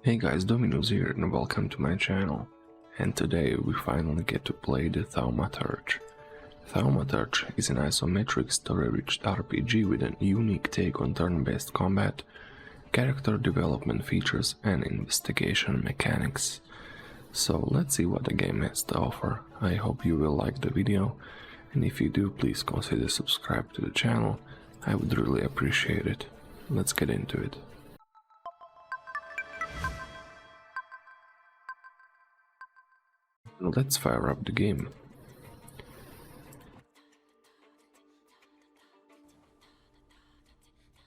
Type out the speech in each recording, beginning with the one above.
Hey guys, Dominus here and welcome to my channel. And today we finally get to play the Thaumaturge. Thaumaturge is an isometric story-rich RPG with a unique take on turn-based combat, character development features and investigation mechanics. So let's see what the game has to offer. I hope you will like the video, and if you do, please consider subscribe to the channel. I would really appreciate it. Let's get into it. Let's fire up the game.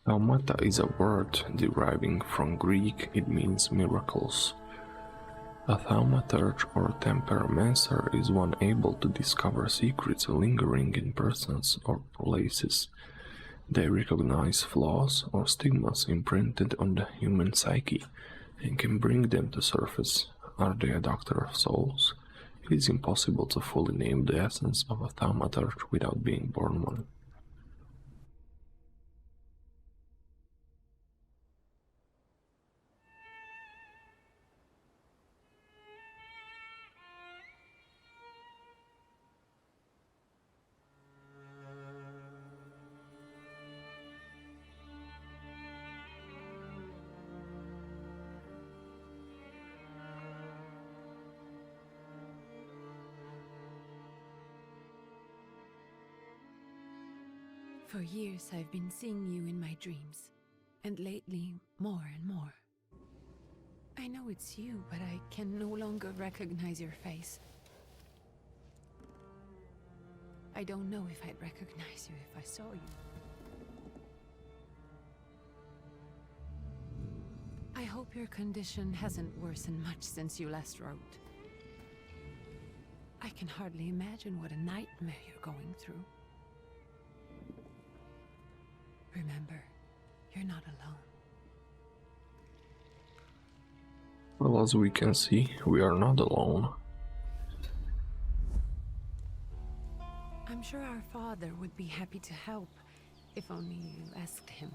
Thaumata is a word deriving from Greek. It means miracles. A thaumaturge or temperamancer is one able to discover secrets lingering in persons or places. They recognize flaws or stigmas imprinted on the human psyche and can bring them to surface. Are they a doctor of souls? It is impossible to fully name the essence of a thaumaturge without being born one. For years I've been seeing you in my dreams, and lately more and more. I know it's you, but I can no longer recognize your face. I don't know if I'd recognize you if I saw you. I hope your condition hasn't worsened much since you last wrote. I can hardly imagine what a nightmare you're going through. Remember, you're not alone. Well, as we can see, we are not alone. I'm sure our father would be happy to help, if only you asked him.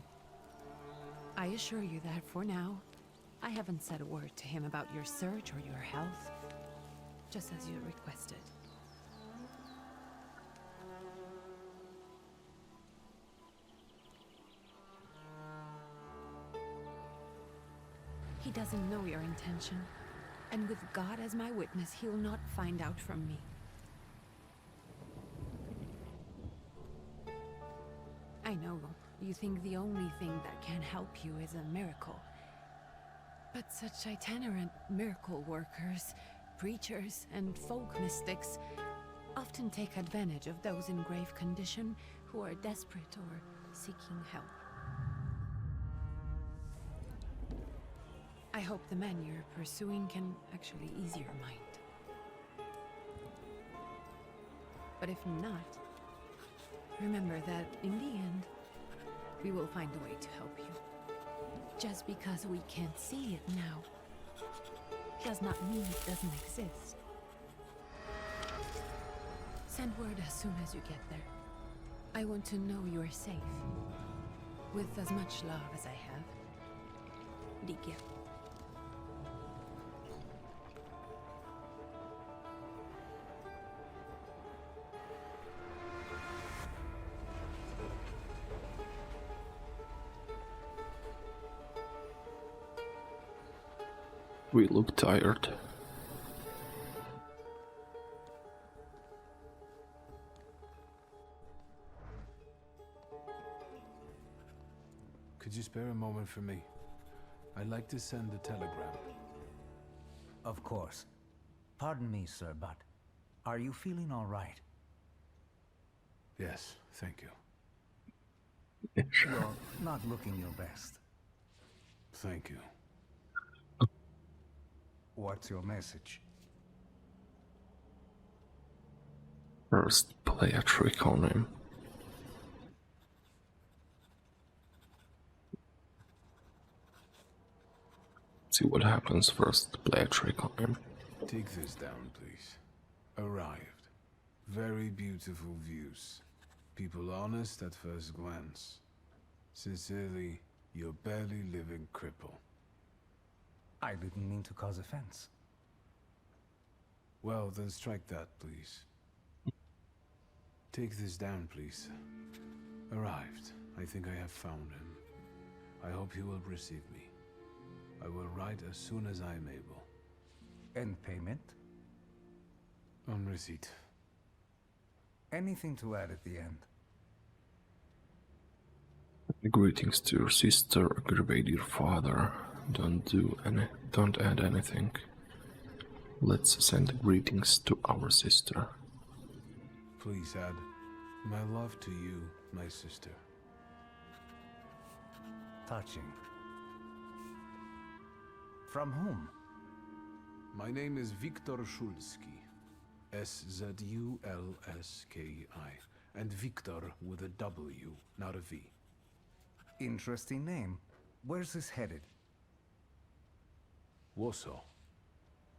I assure you that for now, I haven't said a word to him about your search or your health, just as you requested. He doesn't know your intention, and with God as my witness, he'll not find out from me. I know you think the only thing that can help you is a miracle. But such itinerant miracle workers, preachers, and folk mystics often take advantage of those in grave condition who are desperate or seeking help. I hope the man you're pursuing can actually ease your mind. But if not, remember that in the end, we will find a way to help you. Just because we can't see it now, does not mean it doesn't exist. Send word as soon as you get there. I want to know you are safe. With as much love as I have. Ligia. We look tired. Could you spare a moment for me? I'd like to send a telegram. Of course. Pardon me, sir, but are you feeling all right? Yes, thank you. Yeah, sure. You're not looking your best. Thank you. What's your message? First, play a trick on him. See what happens first. Play a trick on him. Take this down, please. Arrived. Very beautiful views. People honest at first glance. Sincerely, your barely living cripple. I didn't mean to cause offense. Well, then strike that, please. Take this down, please. Arrived. I think I have found him. I hope he will receive me. I will write as soon as I am able. And payment? On receipt. Anything to add at the end? Greetings to your sister, great dear father. Don't add anything. Let's send greetings to our sister. Please add my love to you, my sister. Touching. From whom? My name is Viktor Szulski. S-Z-U-L-S-K-I. And Viktor with a W, not a V. Interesting name. Where's this headed? Warsaw.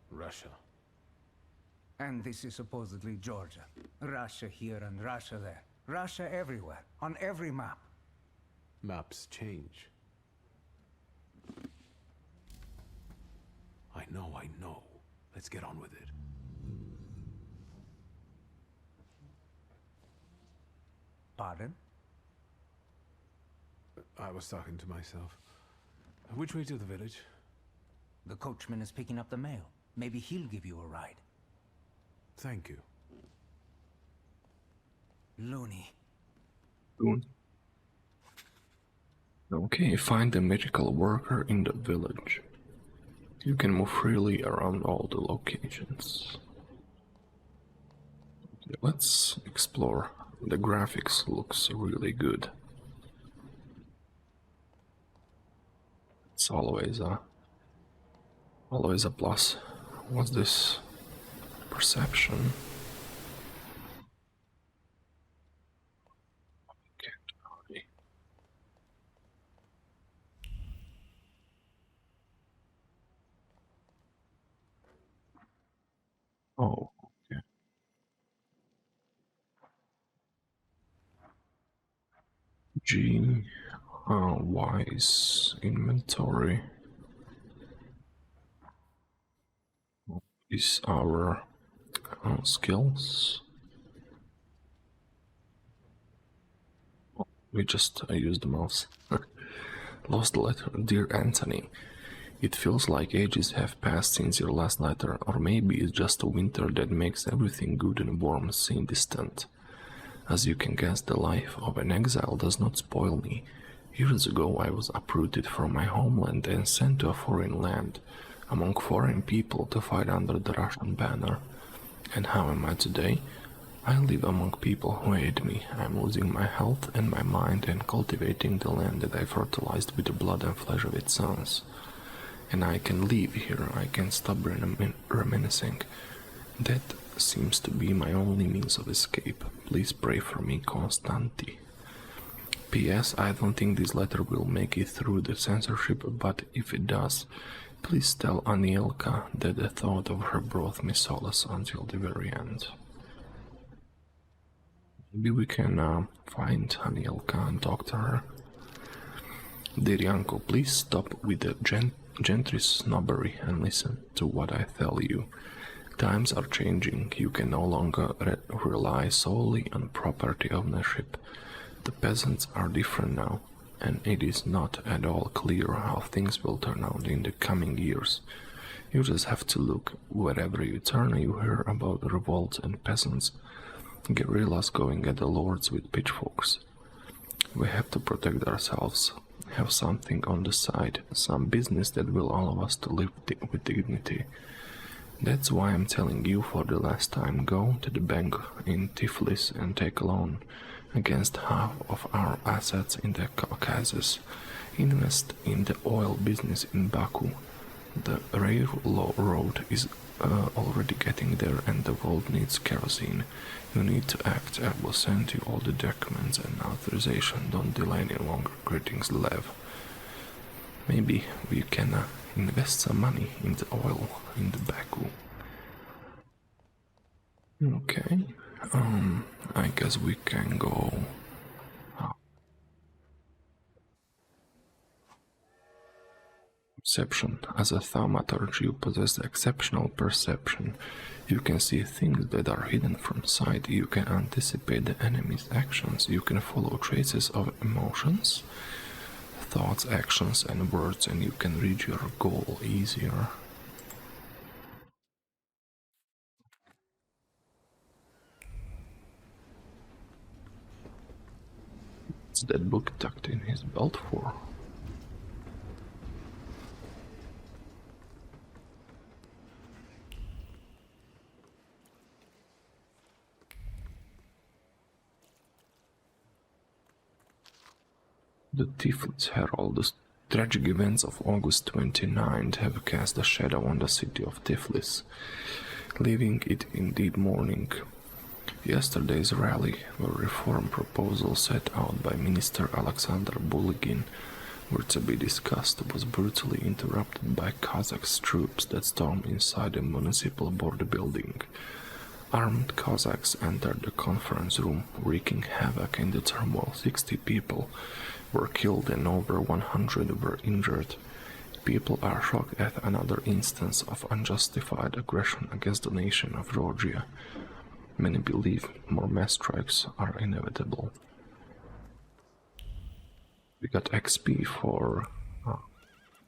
Russia. And this is supposedly Georgia. Russia here and Russia there. Russia everywhere, on every map. Maps change. I know. Let's get on with it. Pardon? I was talking to myself. Which way to the village? The coachman is picking up the mail. Maybe he'll give you a ride. Thank you. Loony. Soon. Okay, find the medical worker in the village. You can move freely around all the locations. Okay, let's explore. The graphics looks really good. It's always a plus. What's this? Perception. Oh, okay. G, Y is inventory. Is our skills. We just used the mouse. Lost the letter. Dear Anthony, it feels like ages have passed since your last letter, or maybe it's just a winter that makes everything good and warm seem distant. As you can guess, the life of an exile does not spoil me. Years ago I was uprooted from my homeland and sent to a foreign land, among foreign people to fight under the Russian banner. And how am I today? I live among people who hate me. I am losing my health and my mind and cultivating the land that I fertilized with the blood and flesh of its sons. And I can live here, I can stop reminiscing. That seems to be my only means of escape. Please pray for me, Constanti. P.S. I don't think this letter will make it through the censorship, but if it does, please tell Anielka that the thought of her brought me solace until the very end. Maybe we can find Anielka and talk to her. Dear Yanko, please stop with the gentry snobbery and listen to what I tell you. Times are changing. You can no longer rely solely on property ownership. The peasants are different now, and it is not at all clear how things will turn out in the coming years. You just have to look. Wherever you turn, you hear about revolts and peasants, guerrillas going at the lords with pitchforks. We have to protect ourselves, have something on the side, some business that will allow us to live with dignity. That's why I'm telling you for the last time, go to the bank in Tiflis and take a loan against half of our assets in the Caucasus. Invest in the oil business in Baku. The railroad is already getting there and the world needs kerosene. You need to act. I will send you all the documents and authorization. Don't delay any longer. Greetings, Lev. Maybe we can invest some money in the oil in the Baku. Okay. I guess we can go. Perception. As a thaumaturge, you possess exceptional perception. You can see things that are hidden from sight. You can anticipate the enemy's actions. You can follow traces of emotions, thoughts, actions, and words, and you can reach your goal easier. What's that book tucked in his belt for? The Tiflis Herald. The tragic events of August 29th have cast a shadow on the city of Tiflis, leaving it indeed mourning. Yesterday's rally, where reform proposals set out by Minister Alexander Bulygin were to be discussed, was brutally interrupted by Kazakh troops that stormed inside the municipal board building. Armed Cossacks entered the conference room, wreaking havoc in the turmoil. 60 people were killed and over 100 were injured. People are shocked at another instance of unjustified aggression against the nation of Georgia. Many believe more mass strikes are inevitable. We got XP for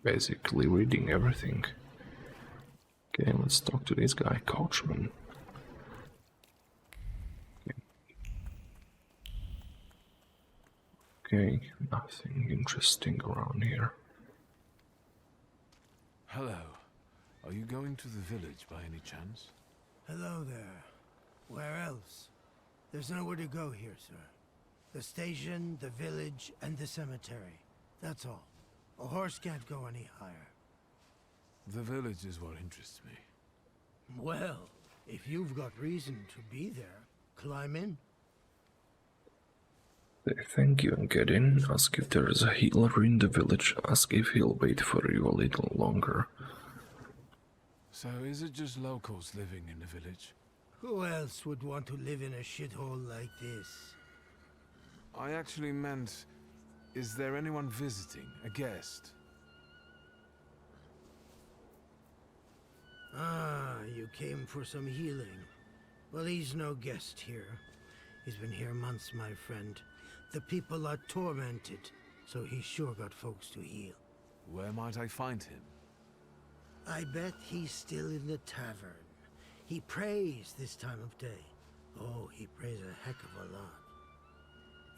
basically reading everything. Okay, let's talk to this guy, Coachman. Okay, nothing interesting around here. Hello. Are you going to the village by any chance? Hello there. Where else? There's nowhere to go here, sir. The station, the village, and the cemetery. That's all. A horse can't go any higher. The village is what interests me. Well, if you've got reason to be there, climb in. Say thank you and get in. Ask if there is a healer in the village. Ask if he'll wait for you a little longer. So is it just locals living in the village? Who else would want to live in a shithole like this? I actually meant, is there anyone visiting, a guest? Ah, you came for some healing. Well, he's no guest here. He's been here months, my friend. The people are tormented, so he's sure got folks to heal. Where might I find him? I bet he's still in the tavern. He prays this time of day. Oh, he prays a heck of a lot.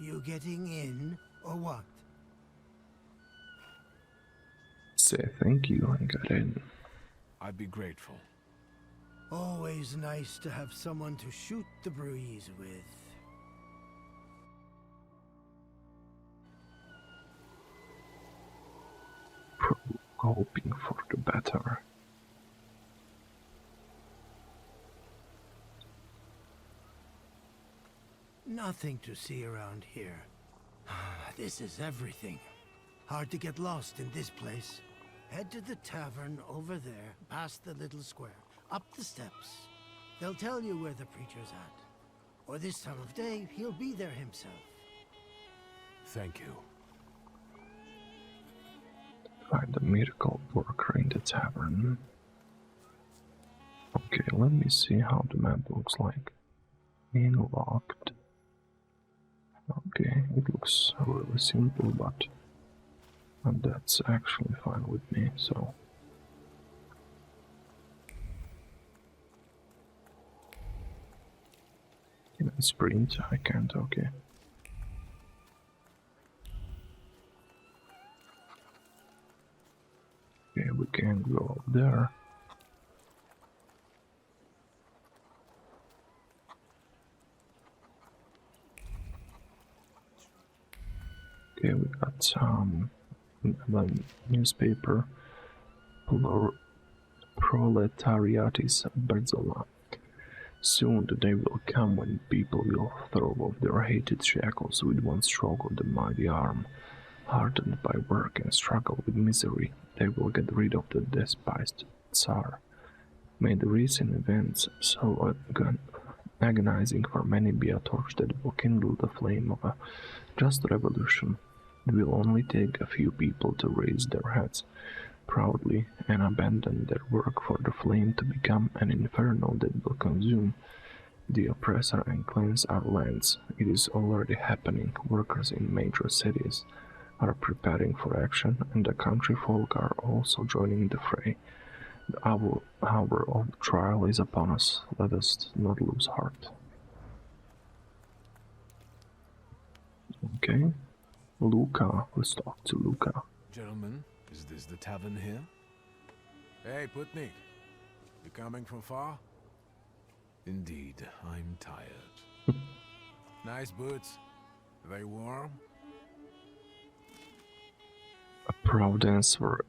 You getting in, or what? Say thank you and get in. I'd be grateful. Always nice to have someone to shoot the breeze with. Hoping for the better. Nothing to see around here. This is everything. Hard to get lost in this place. Head to the tavern over there, past the little square, up the steps. They'll tell you where the preacher's at. Or this time of day, he'll be there himself. Thank you. Find a miracle worker in the tavern. Okay, let me see how the map looks like. Locked. Okay, it looks really simple, but that's actually fine with me, so. Can I sprint? I can't, okay. Okay, we can go up there. Okay, we got some newspaper. Proletariatis Berzola. Soon the day will come when people will throw off their hated shackles with one stroke of the mighty arm. Hardened by work and struggle with misery, they will get rid of the despised Tsar. May the recent events, so agonizing for many, be a torch that will kindle the flame of a just revolution. It will only take a few people to raise their heads. proudly and abandon their work for the flame to become an inferno that will consume the oppressor and cleanse our lands. It is already happening. Workers in major cities are preparing for action, and the country folk are also joining the fray. The hour of trial is upon us. Let us not lose heart. Okay. Luca. Let's talk to Luca. Gentlemen, is this the tavern here? Hey, Putnik. You coming from far? Indeed, I'm tired. Nice boots. Are they warm? A proud answer.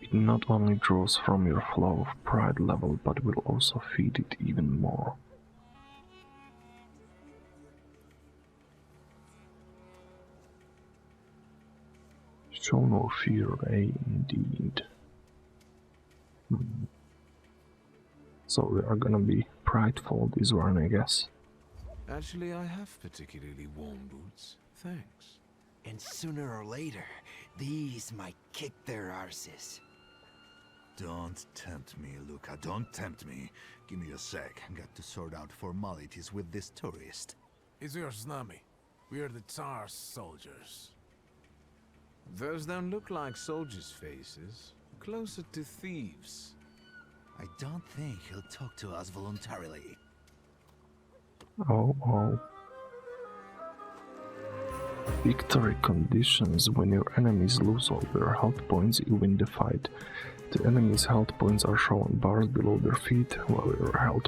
It not only draws from your flow of pride level, but will also feed it even more. Show no fear, indeed. So we are gonna be prideful this one, I guess. Actually, I have particularly warm boots. Thanks. And sooner or later, these might kick their arses. Don't tempt me, Luca. Don't tempt me. Give me a sec. Got to sort out formalities with this tourist. It's your snummy. We are the Tsar's soldiers. Those don't look like soldiers' faces. Closer to thieves. I don't think he'll talk to us voluntarily. Oh. Victory conditions. When your enemies lose all their health points, you win the fight. The enemy's health points are shown bars below their feet, while your health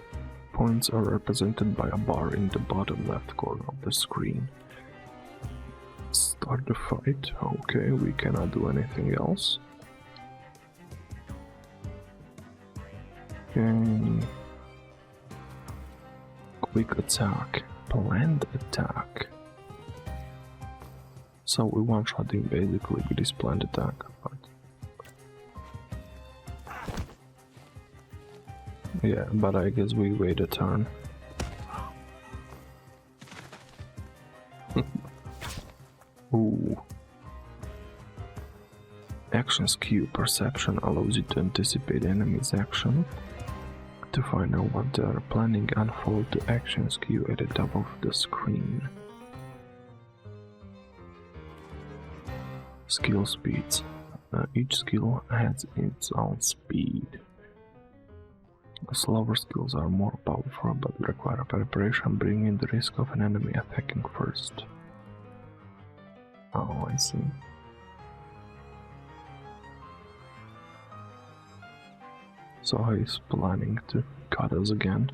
points are represented by a bar in the bottom left corner of the screen. Start the fight. Okay, we cannot do anything else. Okay. Quick attack. Planned attack. So we one-shotting basically with this planned attack. But yeah, but I guess we wait a turn. Ooh. Action skew. Perception allows you to anticipate enemies' action. To find out what they are planning, unfold the action skew at the top of the screen. Skill speeds. Each skill has its own speed. Slower skills are more powerful but require preparation, bringing the risk of an enemy attacking first. Oh, I see. So he's planning to cut us again.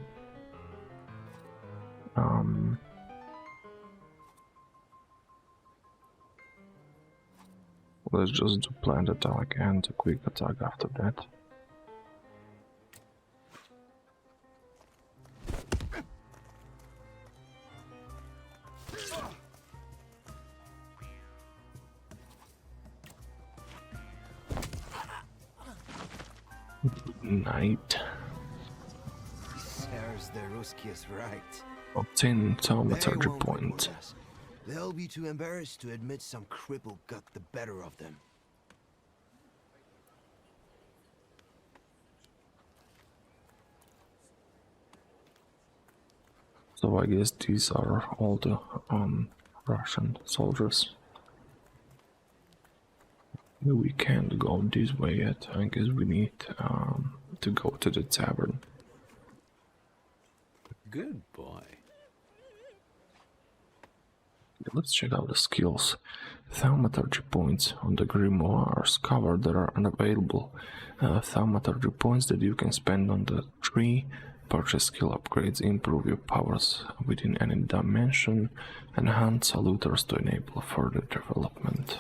Let's just do planned attack and a quick attack after that. Night. Serves the Ruskies right. Obtain They Thaumaturge won't point. with us. They'll be too embarrassed to admit some cripple got the better of them. So I guess these are all the Russian soldiers. We can't go this way yet. I guess we need to go to the tavern. Good boy. Let's check out the skills. Thaumaturge points on the grimoires cover that are unavailable. Thaumaturge points that you can spend on the tree. Purchase skill upgrades, improve your powers within any dimension, and hunt saluters to enable further development.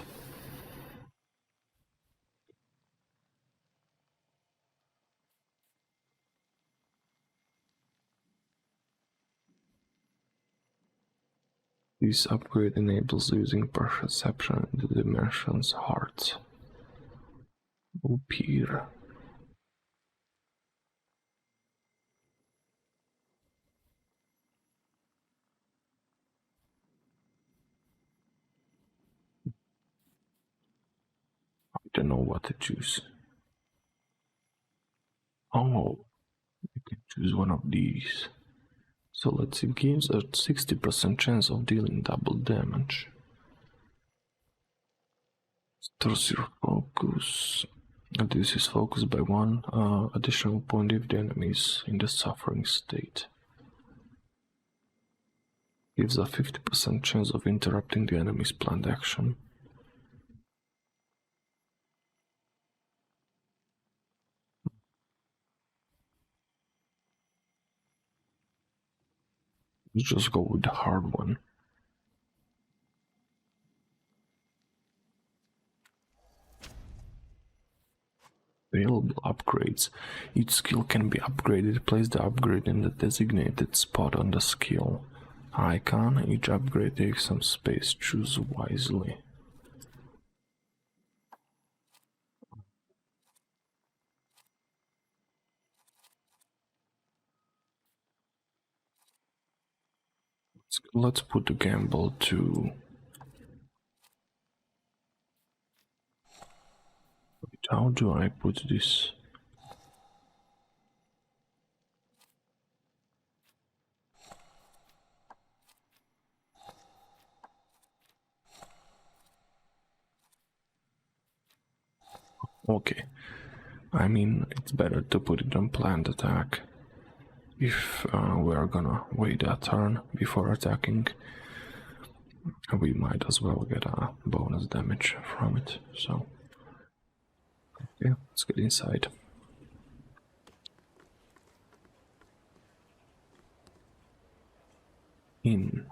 This upgrade enables using perception in the dimension's hearts. Upir. I don't know what to choose. Oh, you can choose one of these. So let's see, games a 60% chance of dealing double damage. Stirs your focus. This is focused by one additional point if the enemy is in the suffering state. Gives a 50% chance of interrupting the enemy's planned action. Let's just go with the hard one. Available upgrades. Each skill can be upgraded. Place the upgrade in the designated spot on the skill icon. Each upgrade takes some space. Choose wisely. Let's put the gamble to... How do I put this? Okay. I mean, it's better to put it on planned attack. If we are gonna wait a turn before attacking, we might as well get a bonus damage from it. So, okay, let's get inside. In.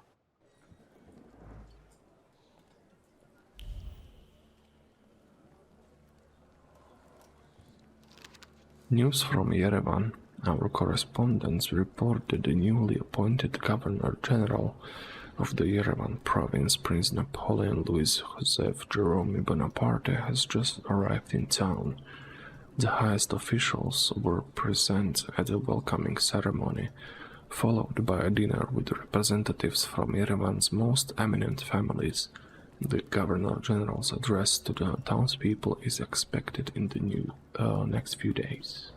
News from Yerevan. Our correspondents reported the newly appointed Governor General of the Yerevan province, Prince Napoleon Louis Joseph Jerome Bonaparte, has just arrived in town. The highest officials were present at a welcoming ceremony, followed by a dinner with representatives from Yerevan's most eminent families. The Governor General's address to the townspeople is expected in the next few days.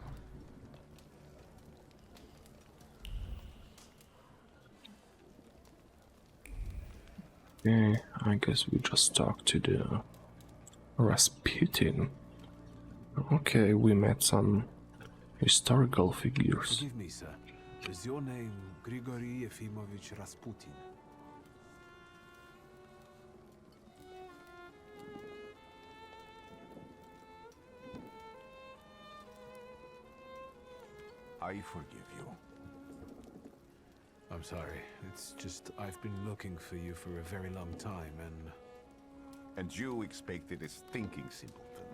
Okay, I guess we just talked to the Rasputin. Okay, we met some historical figures. Forgive me, sir. Is your name Grigory Efimovich Rasputin? I forgive you. I'm sorry. It's just I've been looking for you for a very long time, and... And you expected a thinking simpleton,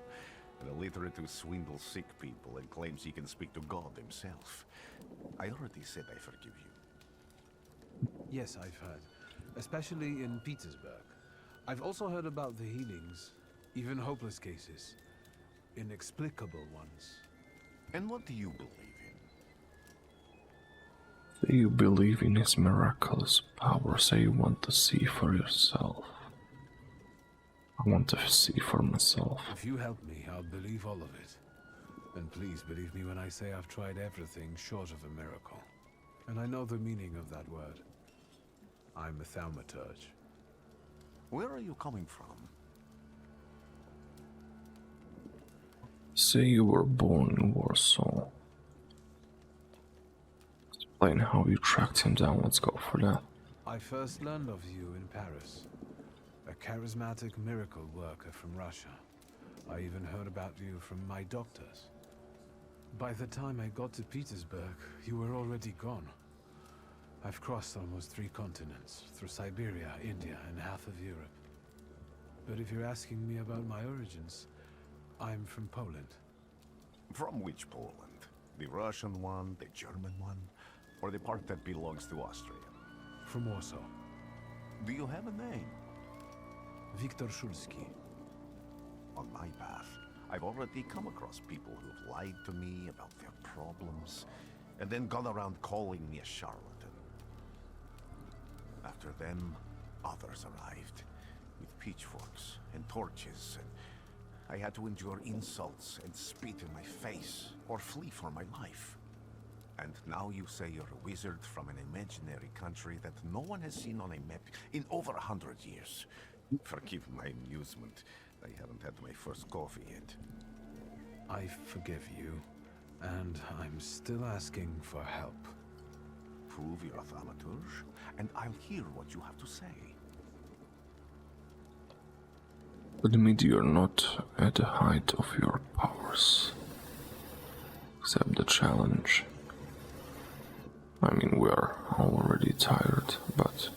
an illiterate who swindles sick people and claims he can speak to God himself. I already said I forgive you. Yes, I've heard. Especially in Petersburg. I've also heard about the healings, even hopeless cases. Inexplicable ones. And what do you believe in? Say you believe in his miraculous power, say you want to see for yourself. I want to see for myself. If you help me, I'll believe all of it. And please believe me when I say I've tried everything short of a miracle. And I know the meaning of that word. I'm a thaumaturge. Where are you coming from? Say you were born in Warsaw. Explain how you tracked him down, let's go for that. I first learned of you in Paris. A charismatic miracle worker from Russia. I even heard about you from my doctors. By the time I got to Petersburg, you were already gone. I've crossed almost 3 continents, through Siberia, India, and half of Europe. But if you're asking me about my origins, I'm from Poland. From which Poland? The Russian one, the German one, or the part that belongs to Austria? From Warsaw. Do you have a name? Viktor Szulski. On my path, I've already come across people who've lied to me about their problems, and then gone around calling me a charlatan. After them, others arrived, with pitchforks and torches, I had to endure insults and spit in my face, or flee for my life. And now you say you're a wizard from an imaginary country that no one has seen on a map in over 100 years. Forgive my amusement. I haven't had my first coffee yet. I forgive you, and I'm still asking for help. Prove you're a thaumaturge, and I'll hear what you have to say. Admit you're not at the height of your powers. Accept the challenge. I mean, we are already tired, but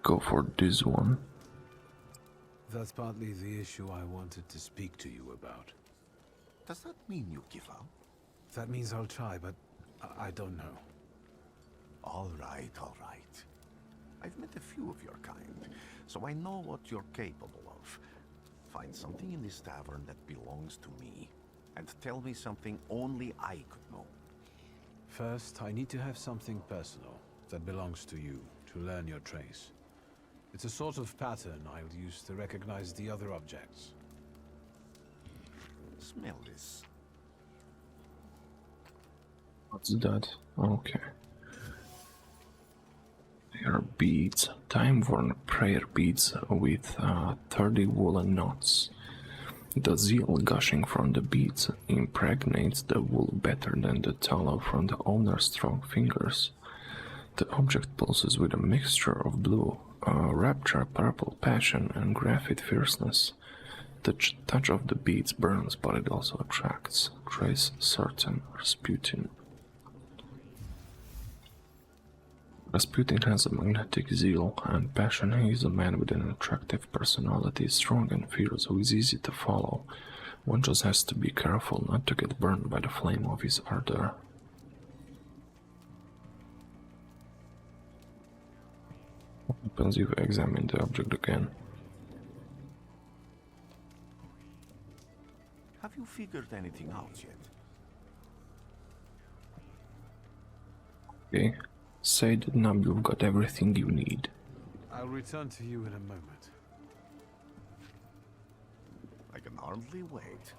go for this one. That's partly the issue I wanted to speak to you about. Does that mean you give up? That means I'll try, but I don't know. All right, all right. I've met a few of your kind, so I know what you're capable of. Find something in this tavern that belongs to me, and tell me something only I could know. First, I need to have something personal that belongs to you to learn your trace. It's a sort of pattern I'll use to recognize the other objects. Smell this. What's that? Okay. Prayer beads. Time-worn prayer beads with 30 woolen knots. The zeal gushing from the beads impregnates the wool better than the tallow from the owner's strong fingers. The object pulses with a mixture of blue, rapture, purple, passion, and graphite fierceness. The touch of the beads burns, but it also attracts. Trace certain Rasputin. Rasputin has a magnetic zeal and passion. He is a man with an attractive personality, strong and fierce, who is easy to follow. One just has to be careful not to get burned by the flame of his ardor. What happens if you examine the object again? Have you figured anything out yet? Okay. Say that now you've got everything you need. I'll return to you in a moment. I can hardly wait.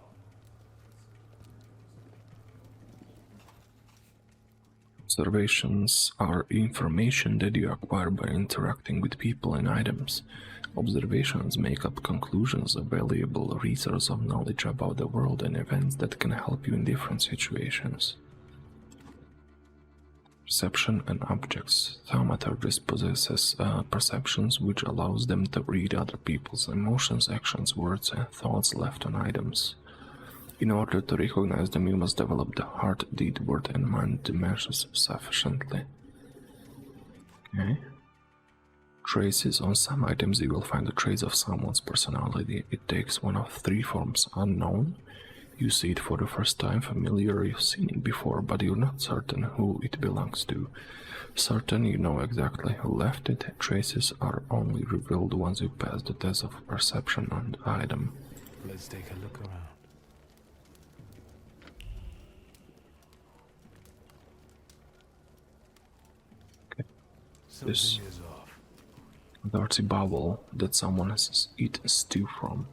Observations are information that you acquire by interacting with people and items. Observations make up conclusions, a valuable resource of knowledge about the world and events that can help you in different situations. Perception and objects. Thaumaturges possesses perceptions which allows them to read other people's emotions, actions, words, and thoughts left on items. In order to recognize them, you must develop the heart, deed, word, and mind dimensions sufficiently. Okay. Traces. On some items you will find the trace of someone's personality. It takes one of three forms: unknown, you see it for the first time; familiar, you've seen it before, but you're not certain who it belongs to; certain, you know exactly who left it. Traces are only revealed once you pass the test of perception on the item. Let's take a look around. Okay. Something This is off. dirty bowel that someone has eaten stew from.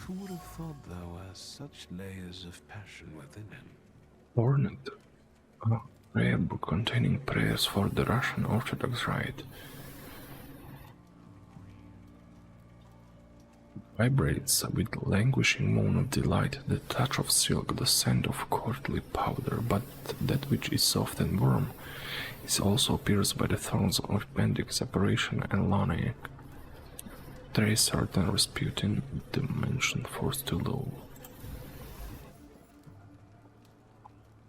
Who would have thought there were such layers of passion within him? Ornate. A prayer book containing prayers for the Russian Orthodox Rite. Vibrates with languishing moan of delight, the touch of silk, the scent of courtly powder, but that which is soft and warm is also pierced by the thorns of pending separation and longing. Trace certain Rasputin, dimension force too low.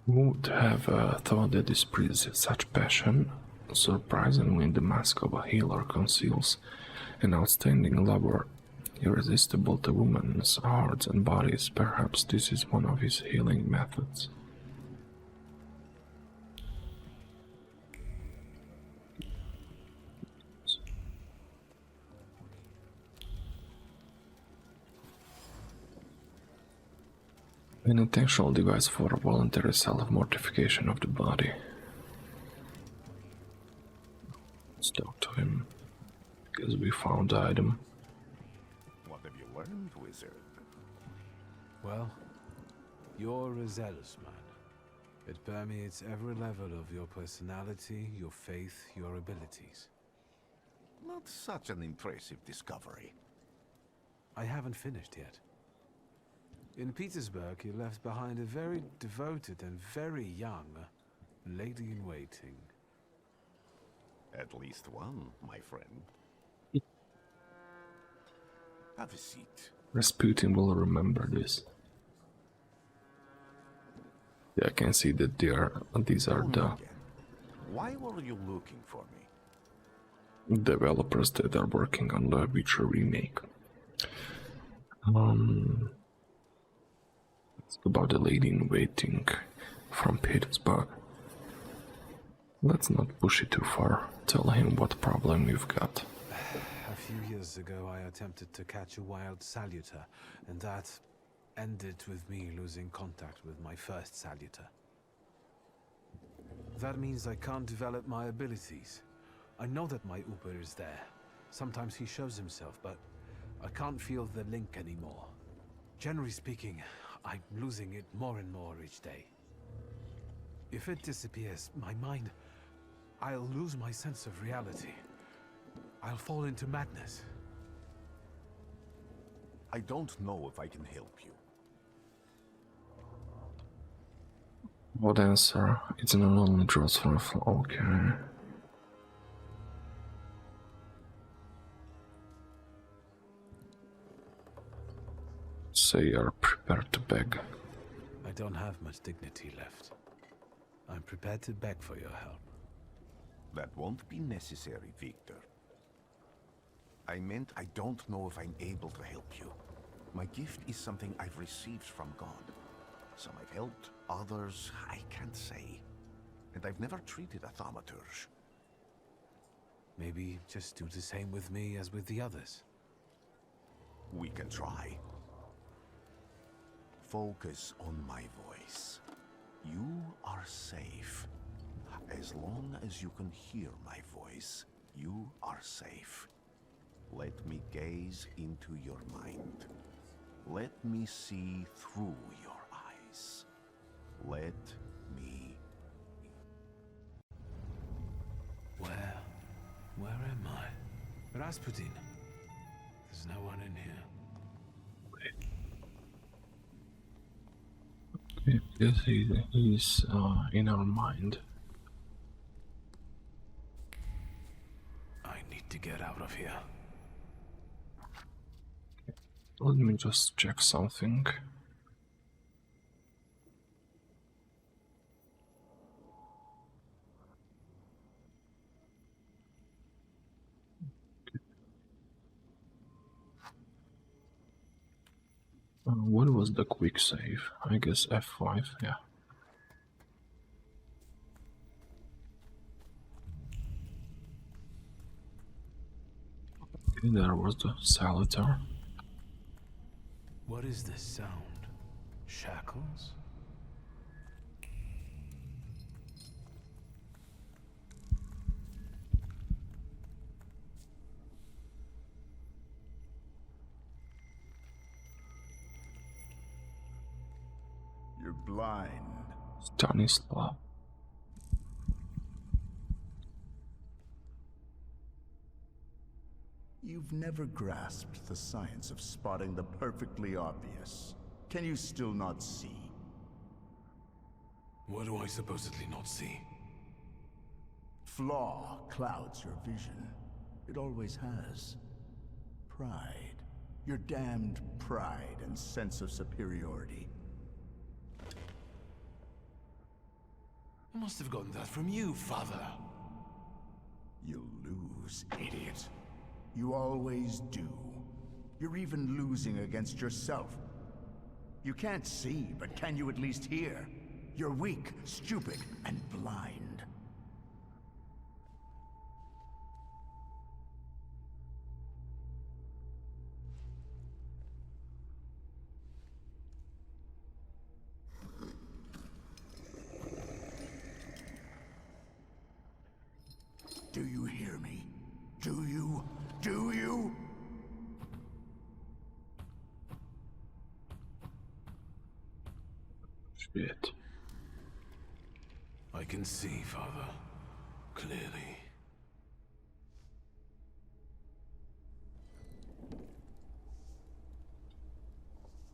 Who would have thought that this breeds such passion? Surprisingly, the mask of a healer conceals an outstanding lover, irresistible to women's hearts and bodies. Perhaps this is one of his healing methods. An intentional device for voluntary self-mortification of the body. Let's talk to him, because we found the item. What have you learned, wizard? Well, you're a zealous man. It permeates every level of your personality, your faith, your abilities. Not such an impressive discovery. I haven't finished yet. In Petersburg, you left behind a very devoted and very young lady-in-waiting. At least one, my friend. Have a seat. Rasputin will remember this. Yeah, I can see that these are the Again. Why were you looking for me? developers that are working on the Witcher remake. It's about the lady in waiting from Petersburg. Let's not push it too far. Tell him what problem you've got. A few years ago, I attempted to catch a wild saluter, and that ended with me losing contact with my first saluter. That means I can't develop my abilities. I know that my Uber is there. Sometimes he shows himself, but I can't feel the link anymore. Generally speaking, I'm losing it more and more each day. If it disappears, my mind, I'll lose my sense of reality. I'll fall into madness. I don't know if I can help you. What answer? It's not only draws from okay. Say you're prepared to beg. I don't have much dignity left. I'm prepared to beg for your help. That won't be necessary, Victor. I meant I don't know if I'm able to help you. My gift is something I've received from God. Some I've helped, others I can't say. And I've never treated a thaumaturge. Maybe just do the same with me as with the others. We can try. Focus on my voice. You are safe. As long as you can hear my voice, you are safe. Let me gaze into your mind. Let me see through your eyes. Let me... Where am I? Rasputin. There's no one in here. Yes, he's in our mind. I need to get out of here. Let me just check something. What was the quick save? I guess F5, yeah. Okay, there was the saluter. What is this sound? Shackles? You're blind. Stanislav. You've never grasped the science of spotting the perfectly obvious. Can you still not see? What do I supposedly not see? Flaw clouds your vision. It always has. Pride. Your damned pride and sense of superiority. I must have gotten that from you, Father. You'll lose, idiot. You always do. You're even losing against yourself. You can't see, but can you at least hear? You're weak, stupid, and blind. Shit. I can see, Father. Clearly.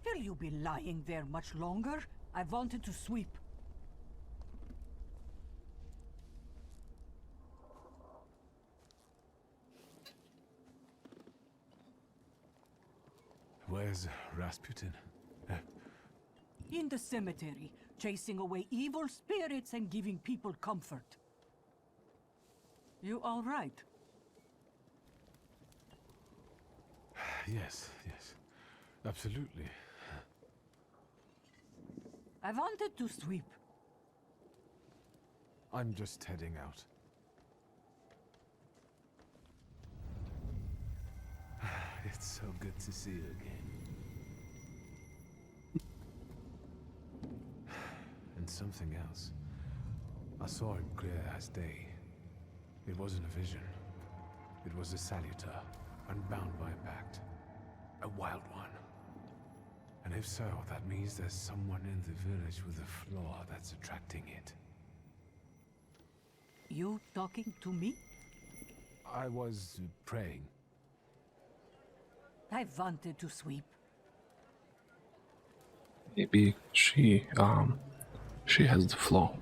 Will you be lying there much longer? I wanted to sweep. Where's Rasputin? In the cemetery, chasing away evil spirits and giving people comfort. You all right? Yes, absolutely. I wanted to sweep. I'm just heading out. It's so good to see you again. And something else. I saw him clear as day. It wasn't a vision. It was a saluter, unbound by a pact. A wild one. And if so, that means there's someone in the village with a flaw that's attracting it. You talking to me? I was praying. I wanted to sweep. Maybe she has the flaw.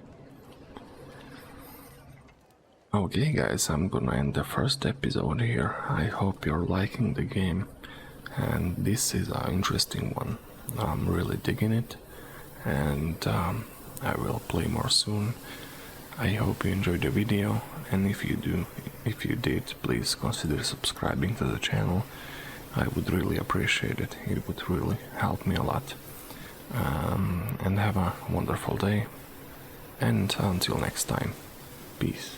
Okay guys, I'm gonna end the first episode here. I hope you're liking the game, and this is an interesting one. I'm really digging it, and I will play more soon. I hope you enjoyed the video, and if you did, please consider subscribing to the channel. I would really appreciate it. It would really help me a lot. And have a wonderful day, and until next time, peace.